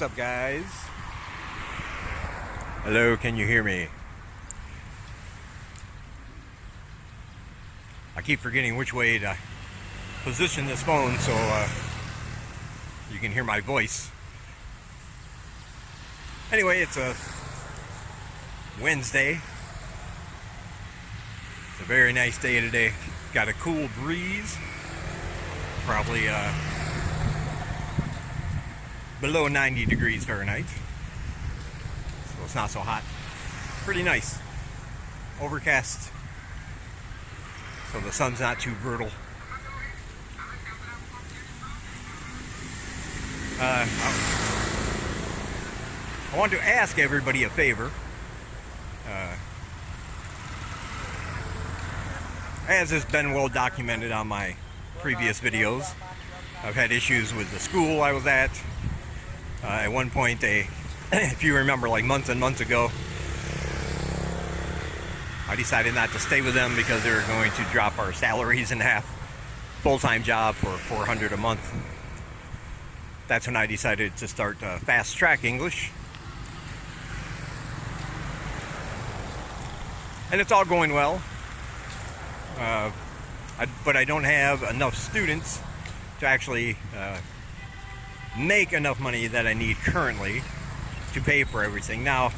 What's up, guys? Hello, can you hear me? I keep forgetting which way to position this phone so you can hear my voice. Anyway, it's a Wednesday. It's a very nice day today. Got a cool breeze. Probably below 90 degrees Fahrenheit. So it's not so hot. Pretty nice. Overcast. So the sun's not too brutal. I want to ask everybody a favor. As has been well documented on my previous videos, I've had issues with the school I was at. At one point, if you remember, like months and months ago, I decided not to stay with them because they were going to drop our salaries in half. Full-time job for $400 a month. That's when I decided to start Fast Track English. And it's all going well. But I don't have enough students to actually make enough money that I need currently to pay for everything. Now,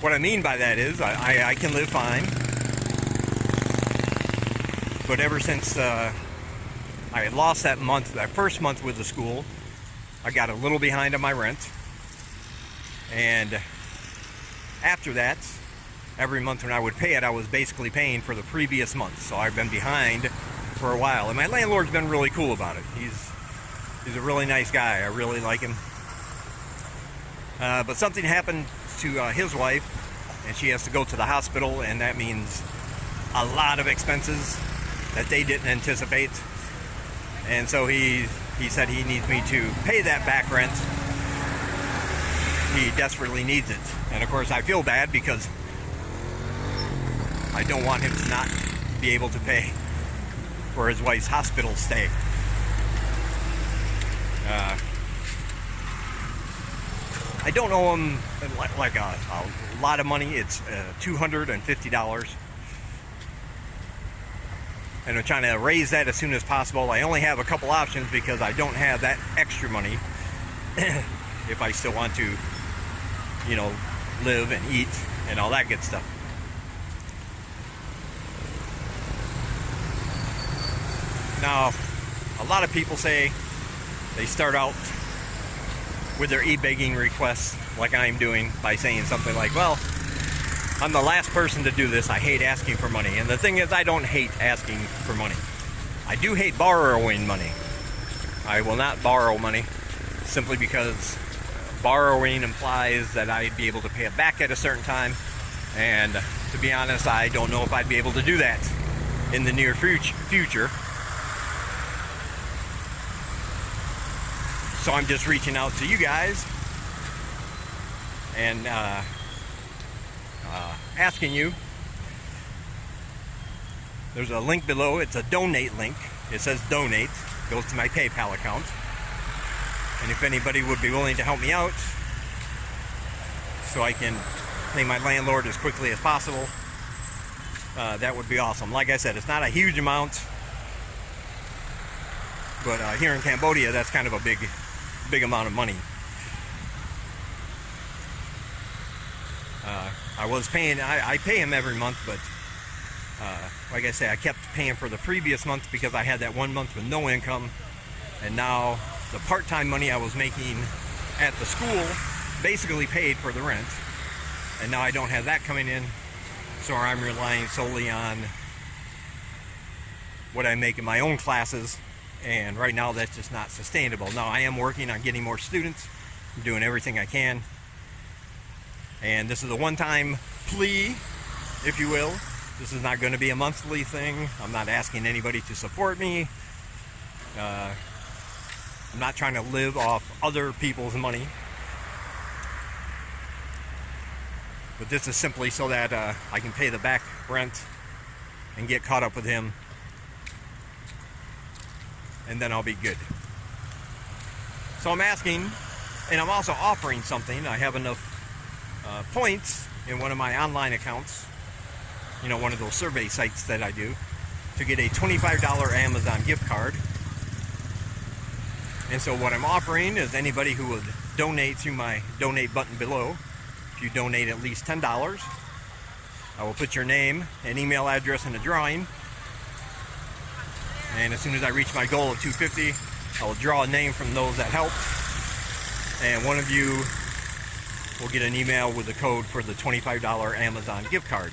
what I mean by that is I can live fine, but ever since I lost that first month with the school, I got a little behind on my rent, and after that, every month when I would pay it, I was basically paying for the previous month. So I've been behind for a while, and my landlord's been really cool about it. He's a really nice guy. I really like him. But something happened to his wife, and she has to go to the hospital, and that means a lot of expenses that they didn't anticipate. And so he said he needs me to pay that back rent. He desperately needs it. And of course I feel bad because I don't want him to not be able to pay for his wife's hospital stay. I don't owe him like a lot of money. It's $250. And I'm trying to raise that as soon as possible. I only have a couple options because I don't have that extra money if I still want to, you know, live and eat and all that good stuff. Now, a lot of people say they start out with their e-begging requests like I'm doing by saying something like, well, I'm the last person to do this. I hate asking for money. And the thing is, I don't hate asking for money. I do hate borrowing money. I will not borrow money simply because borrowing implies that I'd be able to pay it back at a certain time. And to be honest, I don't know if I'd be able to do that in the near future. So I'm just reaching out to you guys and asking you. There's a link below. It's a donate link. It says donate. Goes to my PayPal account. And if anybody would be willing to help me out so I can pay my landlord as quickly as possible, that would be awesome. Like I said, it's not a huge amount, but here in Cambodia, that's kind of a big amount of money. I was paying, I pay him every month, but like I say, I kept paying for the previous month because I had that 1 month with no income, and now the part-time money I was making at the school basically paid for the rent, and now I don't have that coming in, so I'm relying solely on what I make in my own classes. And right now that's just not sustainable. Now I am working on getting more students. I'm doing everything I can. And this is a one-time plea, if you will. This is not going to be a monthly thing. I'm not asking anybody to support me. I'm not trying to live off other people's money. But this is simply so that I can pay the back rent and get caught up with him, and then I'll be good. So I'm asking And I'm also offering something. I have enough points in one of my online accounts, you know, one of those survey sites that I do, to get a $25 Amazon gift card. And so what I'm offering is anybody who would donate through my donate button below, if you donate at least $10, I will put your name and email address in the drawing. And as soon as I reach my goal of 250, I will draw a name from those that helped. And one of you will get an email with the code for the $25 Amazon gift card.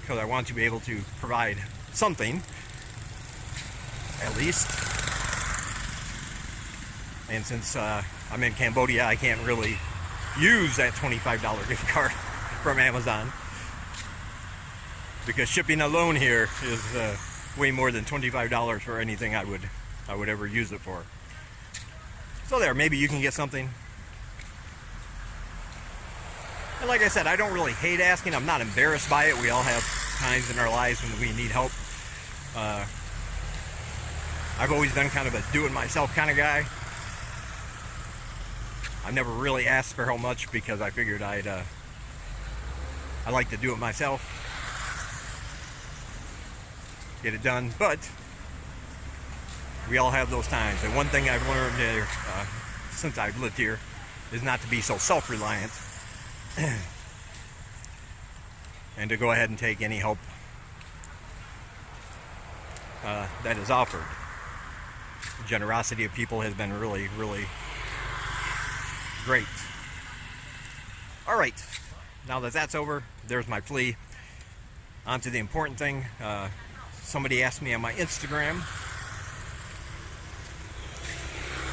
Because I want to be able to provide something, at least. And since I'm in Cambodia, I can't really use that $25 gift card from Amazon, because shipping alone here is way more than $25 for anything I would ever use it for. So there, maybe you can get something. And like I said, I don't really hate asking. I'm not embarrassed by it. We all have times in our lives when we need help. I've always been kind of a do-it-myself kind of guy. I never really asked for how much because I figured I like to do it myself, get it done. But we all have those times, and one thing I've learned since I've lived here is not to be so self-reliant and to go ahead and take any help that is offered. The generosity of people has been really, really great. All right, now that that's over, there's my plea. On to the important thing. Somebody asked me on my Instagram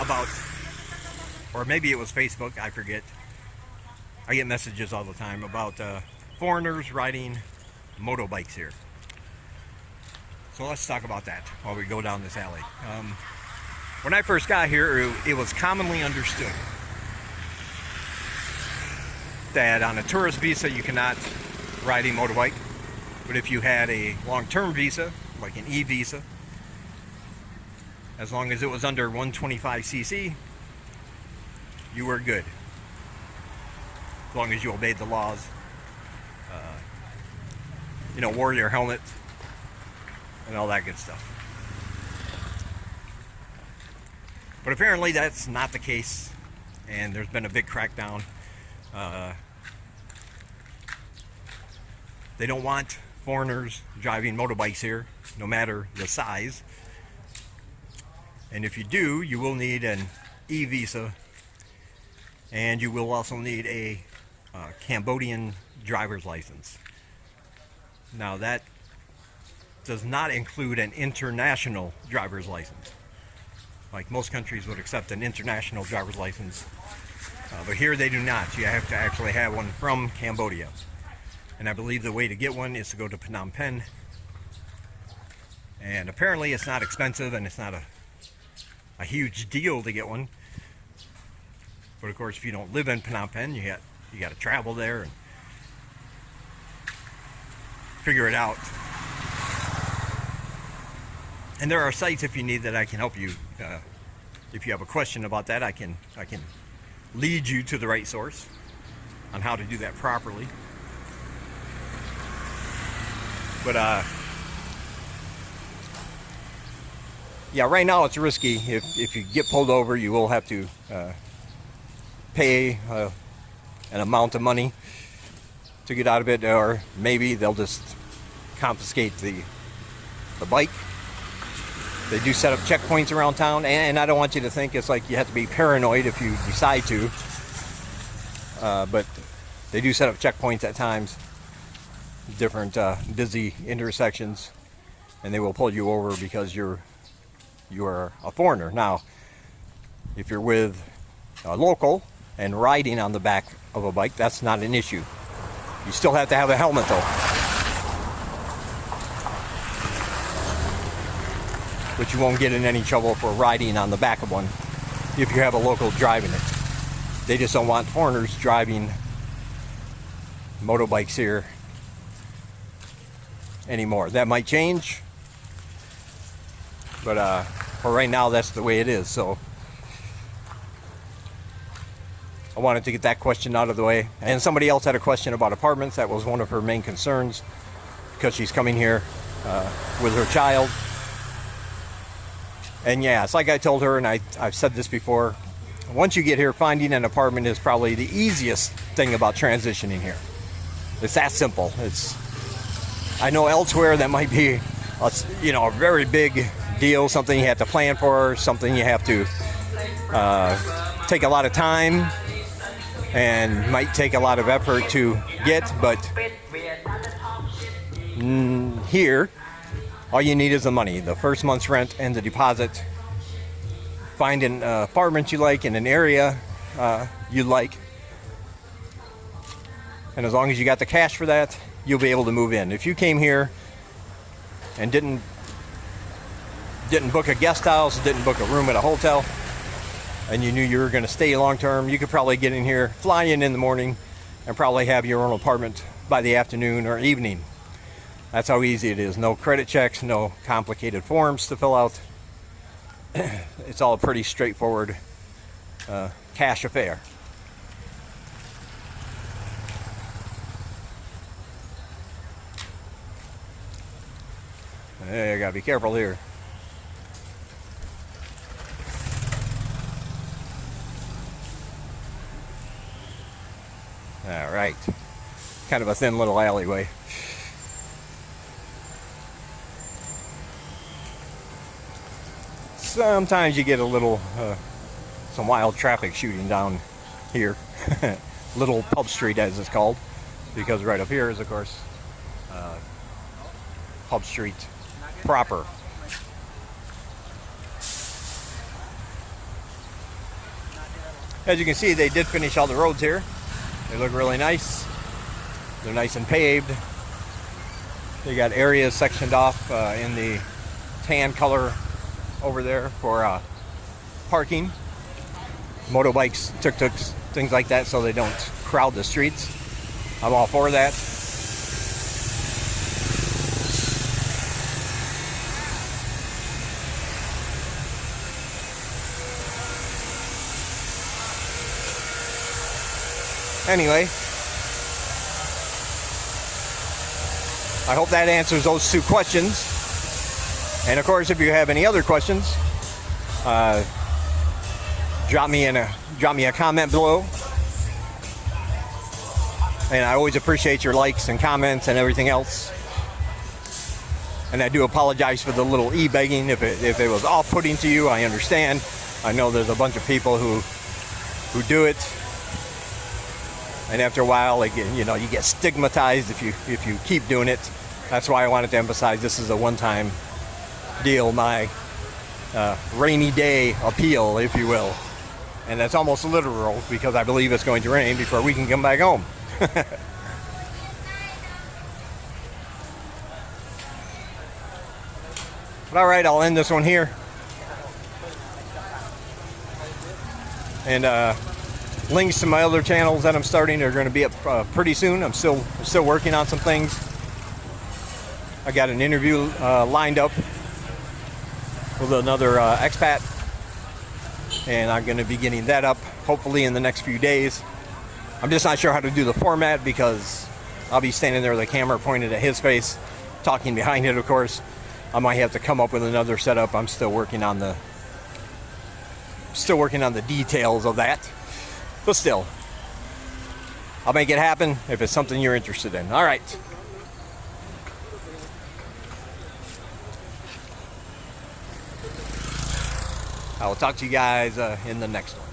about, or maybe it was Facebook, I forget. I get messages all the time about foreigners riding motorbikes here. So let's talk about that while we go down this alley. When I first got here, it was commonly understood that on a tourist visa you cannot ride a motorbike, but if you had a long-term visa, like an e-visa, as long as it was under 125cc, you were good, as long as you obeyed the laws, you know, wore your helmet and all that good stuff. But apparently that's not the case, and there's been a big crackdown. They don't want foreigners driving motorbikes here, no matter the size. And if you do, you will need an e-visa, and you will also need a Cambodian driver's license. Now that does not include an international driver's license. Like most countries would accept an international driver's license, but here they do not. You have to actually have one from Cambodia. And I believe the way to get one is to go to Phnom Penh. And apparently it's not expensive, and it's not a huge deal to get one. But of course, if you don't live in Phnom Penh, you got to travel there and figure it out. And there are sites, if you need, that I can help you. If you have a question about that, I can lead you to the right source on how to do that properly. But yeah, right now it's risky. If you get pulled over, you will have to pay an amount of money to get out of it, or maybe they'll just confiscate the bike. They do set up checkpoints around town, and I don't want you to think it's like you have to be paranoid if you decide to. But they do set up checkpoints at times, different busy intersections, and they will pull you over because you are a foreigner. Now, if you're with a local and riding on the back of a bike, that's not an issue. You still have to have a helmet though, but you won't get in any trouble for riding on the back of one if you have a local driving it. They just don't want foreigners driving motorbikes here anymore. That might change, but for right now, that's the way it is. So I wanted to get that question out of the way. And somebody else had a question about apartments. That was one of her main concerns, because she's coming here with her child. And yeah, it's like I told her, and I've said this before, once you get here, finding an apartment is probably the easiest thing about transitioning here. It's that simple. I know elsewhere that might be a very big deal, something you have to plan for, something you have to take a lot of time and might take a lot of effort to get, but here, all you need is the money, the first month's rent and the deposit. Find an apartment you like in an area you like, and as long as you got the cash for that, you'll be able to move in. If you came here and didn't book a guest house, didn't book a room at a hotel, and you knew you were going to stay long term, you could probably get in here, fly in the morning, and probably have your own apartment by the afternoon or evening. That's how easy it is. No credit checks, no complicated forms to fill out. It's all a pretty straightforward cash affair. Hey, I gotta be careful here. All right, kind of a thin little alleyway. Sometimes you get a little, some wild traffic shooting down here. Little Pub Street, as it's called, because right up here is, of course, Pub Street proper. As you can see, they did finish all the roads here. They look really nice. They're nice and paved. They got areas sectioned off in the tan color over there for parking, motorbikes, tuk-tuks, things like that, so they don't crowd the streets. I'm all for that. Anyway, I hope that answers those two questions. And of course, if you have any other questions, drop me a comment below. And I always appreciate your likes and comments and everything else. And I do apologize for the little e-begging. If it was off-putting to you, I understand. I know there's a bunch of people who do it, and after a while, you get stigmatized if you keep doing it. That's why I wanted to emphasize this is a one-time deal, my rainy day appeal, if you will. And that's almost literal, because I believe it's going to rain before we can come back home. But all right, I'll end this one here. And links to my other channels that I'm starting are going to be up pretty soon. I'm still working on some things. I got an interview lined up with another expat, and I'm going to be getting that up hopefully in the next few days. I'm just not sure how to do the format, because I'll be standing there with a camera pointed at his face, talking behind it, of course. I might have to come up with another setup. I'm still working on the details of that. But still, I'll make it happen if it's something you're interested in. All right. I will talk to you guys in the next one.